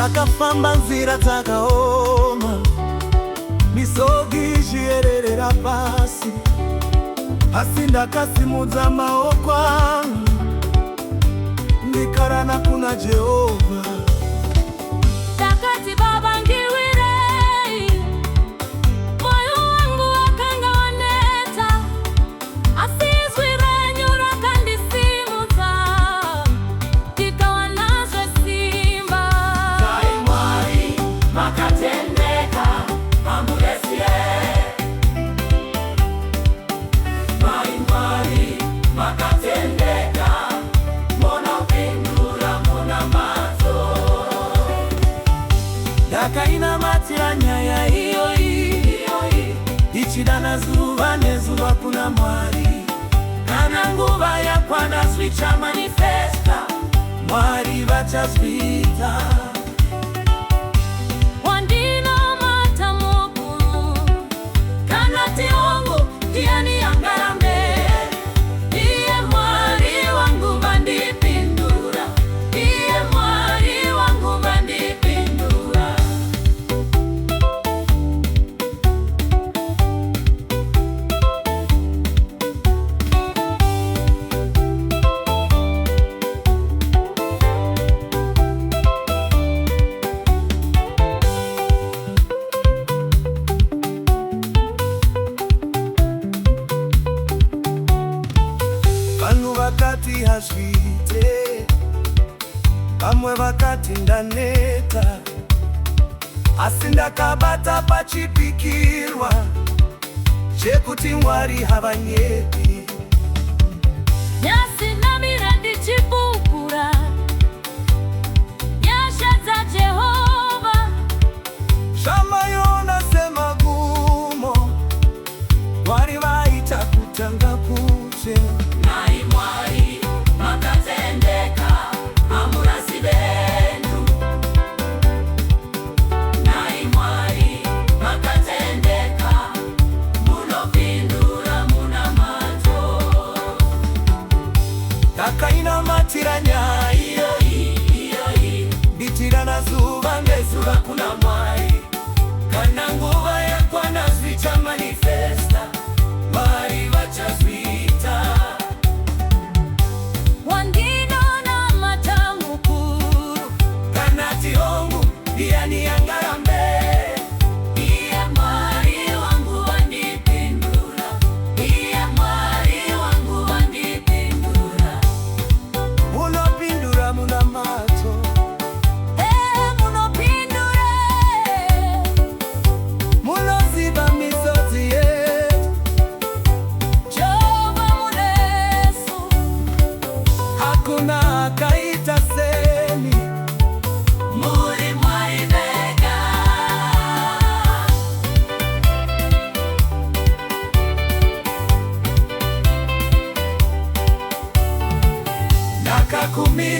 Ndakafamba nzira dzakaoma, misozi ichiyererera pasi, asi ndakasimudza maoko angu ndikarana kuna Jehova. Ndakati Baba ngirwirei, moyo wangu wakanga waneta, asi izwi renyu rakandisimudza, ndikawa nazvo simba. Dai Mwari makatendeka, mamuresie. Dai Mwari makatendeka, munopindura muna madzo. Ndakainamatira nyaya iyoyi, ichidana zuva nezuva kuna Mwari. Kana nguva yakwana zvicha manifesta, Mwari vachazviita. Wandinamata mukuru, kana tiongo ndiani angarambe. Ndiye Mwari wangu vandipindura, ndiye Mwari wangu vandipindura. Vanhu vakati hazviite, vamwe vakati ndaneta, asi ndakabata pachipikirwa chekuti Mwari havanyepi. Nyasi namira ndichipupura, nyasha dza Jehova. Zvamayona semagumo, Mwari vaita kutanga kuche. Dai Mwari makatendeka, hamurasi venyu. Dai Mwari makatendeka, munopindura muna madzo. Ndakainamatira nyaya Iyoyi ndichidana zuva nezuva kuna Mwari. Kana nguva yakwana zvicha manifesta, Mwari vachazviita. Wandinamata mukuru, Kana tiongo ndiani angarambe. ndiye Mwari wangu vandipindura, ndiye Mwari wangu vandipindura. Munopindura muna madzo, Munopindure, munoziva misodzi yedu. Jehova munesu. Hakuna akaita seni. muri Mwari vega. Ndakakumira